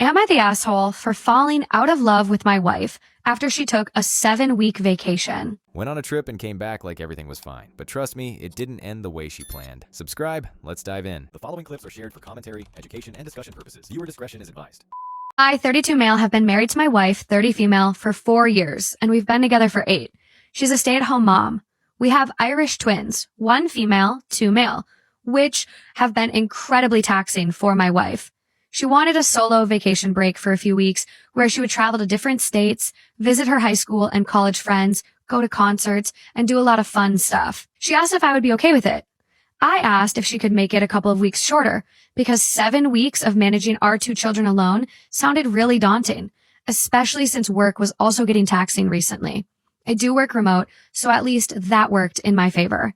am I the asshole for falling out of love with my wife after she took a 7-week vacation? Went on a trip and came back like everything was fine. But trust me, it didn't end the way she planned. Subscribe, let's dive in. The following clips are shared for commentary, education, and discussion purposes. Viewer discretion is advised. I, 32 male, have been married to my wife, 30 female, for 4 years, and we've been together for 8. She's a stay-at-home mom. We have Irish twins, 1 female, 2 male, which have been incredibly taxing for my wife. She wanted a solo vacation break for a few weeks where she would travel to different states, visit her high school and college friends, go to concerts, and do a lot of fun stuff. She asked if I would be okay with it. I asked if she could make it a couple of weeks shorter because 7 weeks of managing our 2 children alone sounded really daunting, especially since work was also getting taxing recently. I do work remote, so at least that worked in my favor.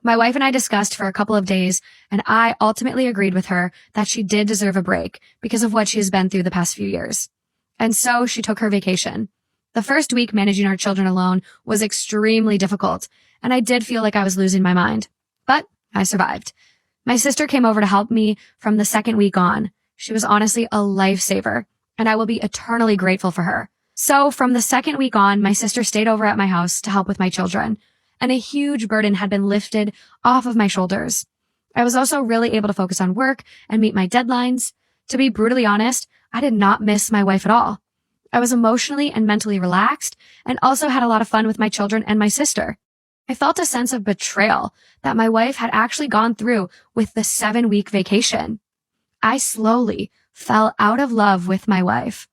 My wife and I discussed for a couple of days, and I ultimately agreed with her that she did deserve a break because of what she has been through the past few years. And so she took her vacation. The first week managing our children alone was extremely difficult, and I did feel like I was losing my mind. But I survived. My sister came over to help me from the second week on. She was honestly a lifesaver, and I will be eternally grateful for her. So from the second week on, my sister stayed over at my house to help with my children, and a huge burden had been lifted off of my shoulders. I was also really able to focus on work and meet my deadlines. To be brutally honest, I did not miss my wife at all. I was emotionally and mentally relaxed and also had a lot of fun with my children and my sister. I felt a sense of betrayal that my wife had actually gone through with the 7-week vacation. I slowly fell out of love with my wife.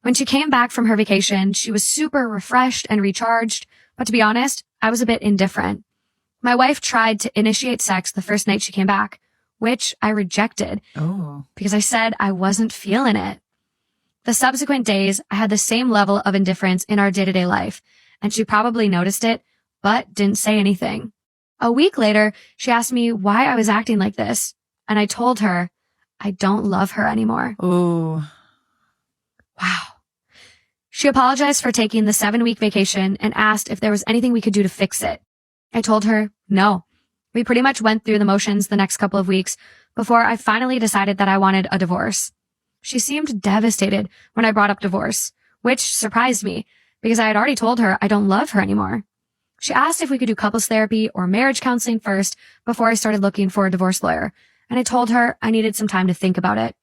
When she came back from her vacation, she was super refreshed and recharged, but to be honest, I was a bit indifferent. My wife tried to initiate sex the first night she came back, which I rejected because I said I wasn't feeling it. The subsequent days, I had the same level of indifference in our day-to-day life, and she probably noticed it, but didn't say anything. A week later, she asked me why I was acting like this, and I told her I don't love her anymore. Ooh. Wow. She apologized for taking the 7-week vacation and asked if there was anything we could do to fix it. I told her no. We pretty much went through the motions the next couple of weeks before I finally decided that I wanted a divorce. She seemed devastated when I brought up divorce, which surprised me because I had already told her I don't love her anymore. She asked if we could do couples therapy or marriage counseling first before I started looking for a divorce lawyer, and I told her I needed some time to think about it.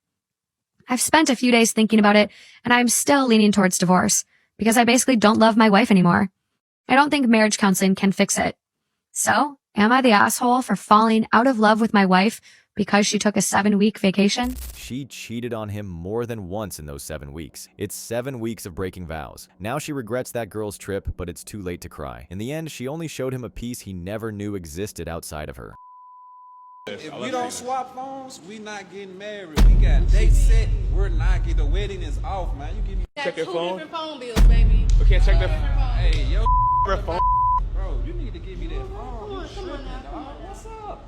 I've spent a few days thinking about it, and I'm still leaning towards divorce because I basically don't love my wife anymore. I don't think marriage counseling can fix it. So, am I the asshole for falling out of love with my wife because she took a 7-week vacation? She cheated on him more than once in those 7 weeks. It's 7 weeks of breaking vows. Now she regrets that girl's trip, but it's too late to cry. In the end, she only showed him a piece he never knew existed outside of her. If we don't swap phones, we not getting married. We got dates set. We're not getting. The wedding is off, man. You give me. Check your phone. Different phone bills, baby. We can't check the. Hey, yo, phone. bro, you need to give me that phone. You tripping, dog. What's up?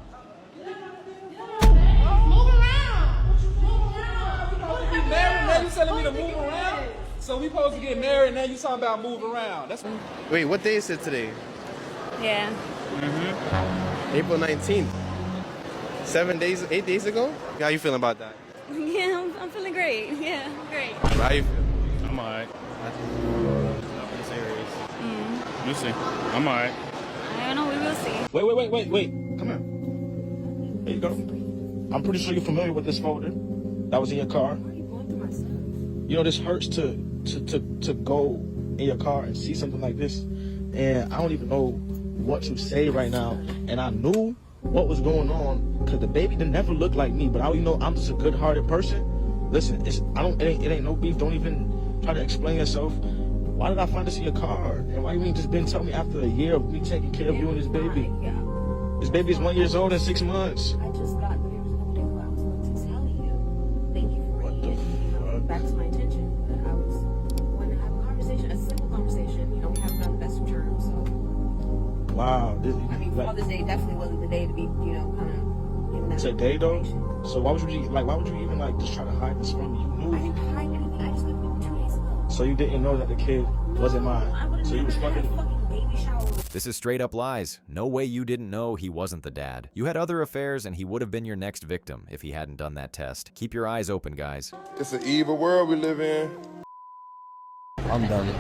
Move around. Move around. We married now. You telling me to move around? So we supposed to get married now? You talking about move around? That's. Wait, what day is it today? Yeah. April 19th. 8 days ago? How you feeling about that? Yeah, I'm feeling great. Yeah, great. How you feel? I'm alright. We'll see. I'm alright. I don't know, we will see. Wait. Come here. There you go. I'm pretty sure you're familiar with this folder that was in your car. Why are you going through my stuff? You know, this hurts to go in your car and see something like this. And I don't even know what to say right now. And I knew what was going on because the baby didn't never look like me, but I'm just a good-hearted person. Listen, it ain't no beef. Don't even try to explain yourself. Why did I find this in your car? And why you ain't just been telling me after a year of me taking care of you and this baby? This baby is 1 year old and 6 months. I just got the news and everything, but I was going to tell you. Thank you for bringing it back to my attention. But I was going to have a conversation, a simple conversation. You know, we haven't done the best of terms, so. Wow. Father's Day definitely wasn't the day to be, you know, kind of giving that. Today though? So why would you even just try to hide this from me? You I knew. didn't hide anything. I just went 2 days ago. So you didn't know that the kid wasn't mine. So you was fucking. Fucking baby shower. This is straight up lies. No way you didn't know he wasn't the dad. You had other affairs and he would have been your next victim if he hadn't done that test. Keep your eyes open, guys. It's an evil world we live in. I'm done.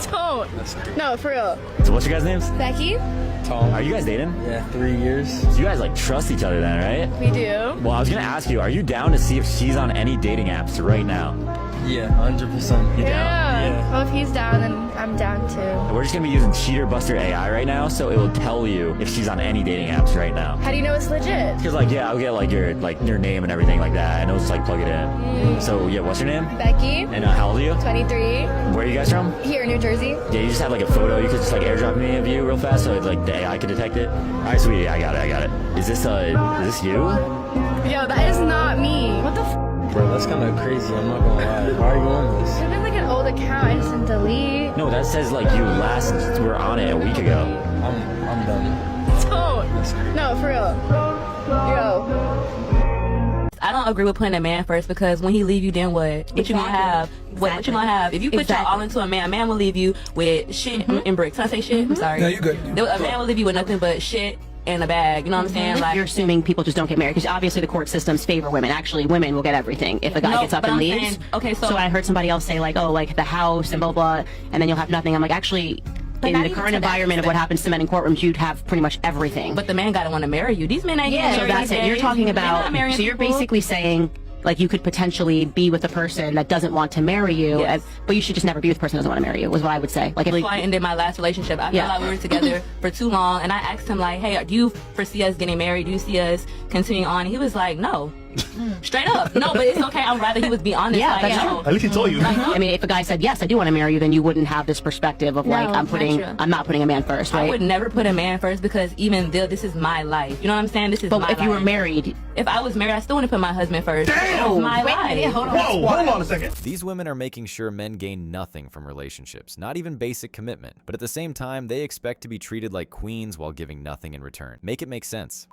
Don't. No, for real. So what's your guys' names? Becky? Tom. Are you guys dating? Yeah, 3 years. So you guys like trust each other then, right? We do. Well, I was gonna ask you, are you down to see if she's on any dating apps right now? Yeah, 100%. You down? Yeah. Well, if he's down, then I'm down too. And we're just gonna be using Cheater Buster AI right now, so it will tell you if she's on any dating apps right now. How do you know it's legit? Because like, yeah, I'll get like your name and everything like that, and it'll just like plug it in. So yeah, what's your name? Becky? And how old are you? 23. Where are you guys from? Here in New Jersey. Yeah, you just have like a photo. You could just like airdrop me of you real fast, so like the AI could detect it. All right, sweetie, I got it. Is this you? Yo, that is not me. What the f? Bro, that's kind of crazy. I'm not gonna lie. Why are you on this? It's been like an old account. I just didn't delete. No, that says like you last were on it a week ago. I'm done. Don't. No, for real. Yo. I don't agree with putting a man first because when he leave you, then what? What you gonna have? What you gonna have? If you put your all into a man will leave you with shit and bricks. Can I say shit? I'm sorry. No, you good. A man will leave you with nothing but shit in a bag. You know what I'm saying? Like, you're assuming people just don't get married because obviously the court systems favor women. Actually, women will get everything if a guy gets up and leaves. Saying, okay, so I heard somebody else say like, oh, like the house and blah blah, and then you'll have nothing. I'm like, actually, in the current environment of what happens to men in courtrooms, you'd have pretty much everything. But the man gotta want to marry you. These men ain't getting So married. that's it. You're talking about. So you're basically saying, like, you could potentially be with a person that doesn't want to marry you, but you should just never be with a person that doesn't want to marry you, was what I would say. Like, Before I ended my last relationship, I felt like we were together for too long, and I asked him, like, hey, do you foresee us getting married? Do you see us continuing on? And he was like, no. Straight up. No, but it's okay. I'd rather he would be honest. Yeah, like, that's no. true. At least he told you. I mean, if a guy said, yes, I do want to marry you, then you wouldn't have this perspective of like, I'm not putting a man first, right? I would never put a man first because even though this is my life. You know what I'm saying? This is my life. But if you were married. If I was married, I still wouldn't put my husband first. Damn! It's my life. Whoa, hold on a second. These women are making sure men gain nothing from relationships, not even basic commitment. But at the same time, they expect to be treated like queens while giving nothing in return. Make it make sense.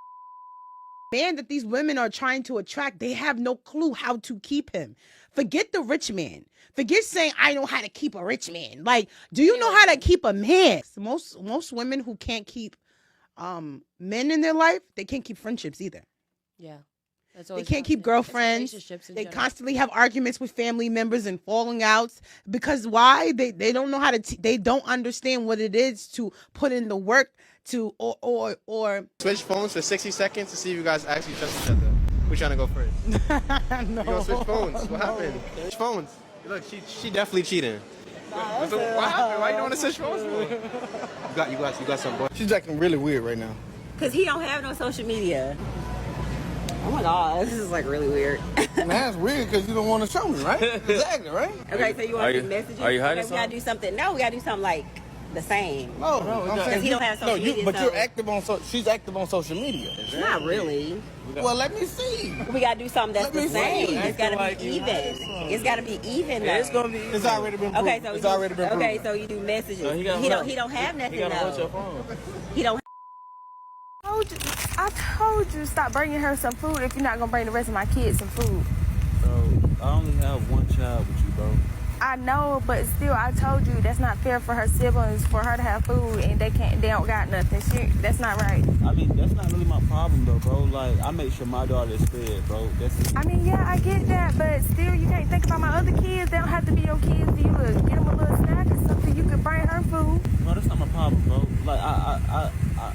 Man that these women are trying to attract, they have no clue how to keep him. Forget the rich man. Forget saying I know how to keep a rich man. Like, do you know how to keep a man? Most women who can't keep men in their life, they can't keep friendships either. Yeah. They can't keep girlfriends. They constantly have arguments with family members and falling outs because why? They don't know how to. They don't understand what it is to put in the work to or Switch phones for 60 seconds to see if you guys actually trust each other. Who's trying to go first? No. You gonna switch phones? What happened? Switch phones. Look, she definitely cheating. So what happened? Why you don't want to switch phones for? You got some boy. She's acting really weird right now. Because he don't have no social media. Oh my God, this is like really weird. Man, that's weird because you don't want to show me, right? Exactly, right? Okay, so you want to do messages? Are you hiding something? We gotta do something. No, we gotta do something like the same. No, I'm saying he don't have social media. But so you're active on she's active on social media. not really. Well, let me see. We gotta do something that's the same. see. It's gotta be even. It's gotta be even. Though. It's gonna be. It's already been proved. Okay, so it's already been okay, proven. so you do messages. No, he don't have nothing You gotta hold your though. phone. He don't. I told you stop bringing her some food if you're not gonna bring the rest of my kids some food. Bro, I only have one child with you, bro. I know, but still, I told you that's not fair for her siblings for her to have food and they don't got nothing. That's not right. I mean, that's not really my problem, though, bro. Like, I make sure my daughter is fed, bro. I mean, yeah, I get that, but still, you can't think about my other kids. They don't have to be your kids. Do you get them a little snack or something? You could bring her food. No, that's not my problem, bro. Like,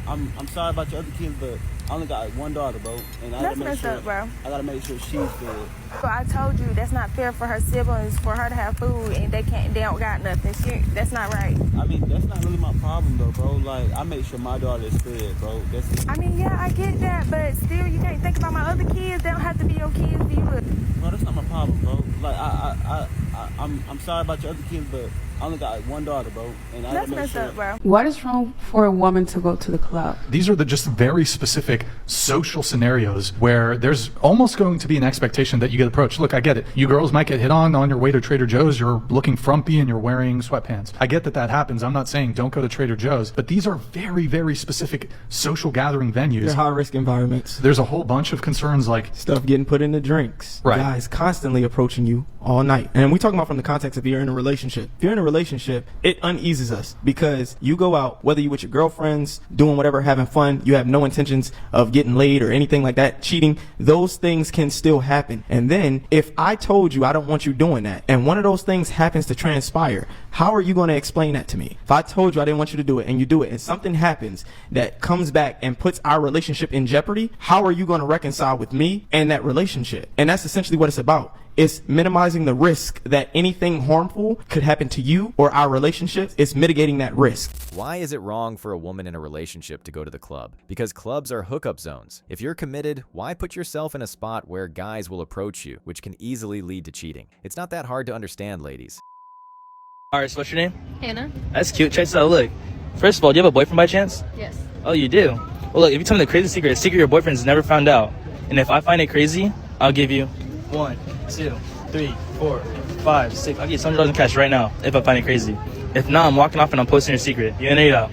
I'm sorry about your other kids, but I only got one daughter, bro. And I That's gotta make messed sure, up, bro. I gotta make sure she's fed. So I told you that's not fair for her siblings for her to have food and they don't got nothing. That's not right. I mean, that's not really my problem, though, bro. Like, I make sure my daughter is fed, bro. I mean, yeah, I get that, but still, you can't think about my other kids. They don't have to be your kids. Do you No, that's not my problem, bro. Like, I'm sorry about your other kids, but I only got one daughter, bro. And I That's gotta make messed sure. up, bro. What is wrong for a woman to go to the club? These are the just very specific social scenarios where there's almost going to be an expectation that you get approached. Look, I get it. You girls might get hit on your way to Trader Joe's. You're looking frumpy and you're wearing sweatpants. I get that happens. I'm not saying don't go to Trader Joe's, but these are very, very specific social gathering venues. They're high-risk environments. There's a whole bunch of concerns like stuff getting put in the drinks. Right. Guys constantly approaching you all night. And we're talking about from the context of you're in a relationship. If you're in a relationship, it uneases us because you go out, whether you with your girlfriends, doing whatever, having fun, you have no intentions of getting laid or anything like that, cheating, those things can still happen. And then if I told you I don't want you doing that, and one of those things happens to transpire, how are you going to explain that to me? If I told you I didn't want you to do it and you do it and something happens that comes back and puts our relationship in jeopardy, how are you going to reconcile with me and that relationship? And that's essentially what it's about. It's minimizing the risk that anything harmful could happen to you or our relationship. It's mitigating that risk. Why is it wrong for a woman in a relationship to go to the club? Because clubs are hookup zones. If you're committed, why put yourself in a spot where guys will approach you, which can easily lead to cheating? It's not that hard to understand, ladies. Alright, so what's your name? Hannah? That's cute. Check this out. Look, first of all, do you have a boyfriend by chance? Yes. Oh, you do? Well, look, if you tell me the crazy secret, a secret your boyfriend's never found out, and if I find it crazy, I'll give you 1, 2, 3, 4, 5, 6. I'll give you $100 in cash right now if I find it crazy. If not, I'm walking off and I'm posting your secret. You in or you out?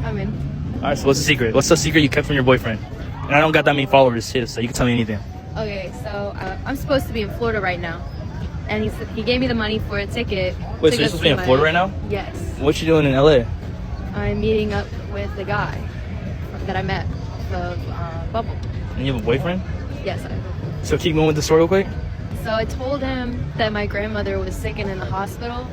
I'm in. Alright, so what's the secret? What's the secret you kept from your boyfriend? And I don't got that many followers too, so you can tell me anything. Okay, so I'm supposed to be in Florida right now. And he gave me the money for a ticket. Wait, so you're supposed to be in Florida right now? Yes. What you doing in LA? I'm meeting up with the guy that I met, the Bubble. And you have a boyfriend? Yes, I do. So keep going with the story real quick. So I told him that my grandmother was sick and in the hospital.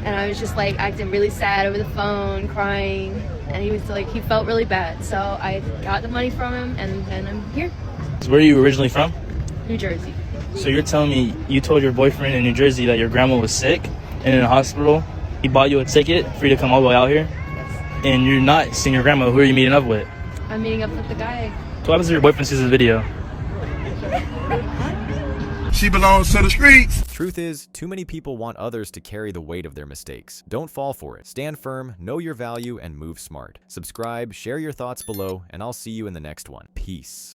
And I was just like acting really sad over the phone, crying. And he was like, he felt really bad. So I got the money from him and then I'm here. So where are you originally from? New Jersey. So you're telling me you told your boyfriend in New Jersey that your grandma was sick and in a hospital. He bought you a ticket for you to come all the way out here? Yes. And you're not seeing your grandma. Who are you meeting up with? I'm meeting up with the guy. So what happens if your boyfriend sees this video? She belongs to the streets. Truth is, too many people want others to carry the weight of their mistakes. Don't fall for it. Stand firm, know your value, and move smart. Subscribe, share your thoughts below, and I'll see you in the next one. Peace.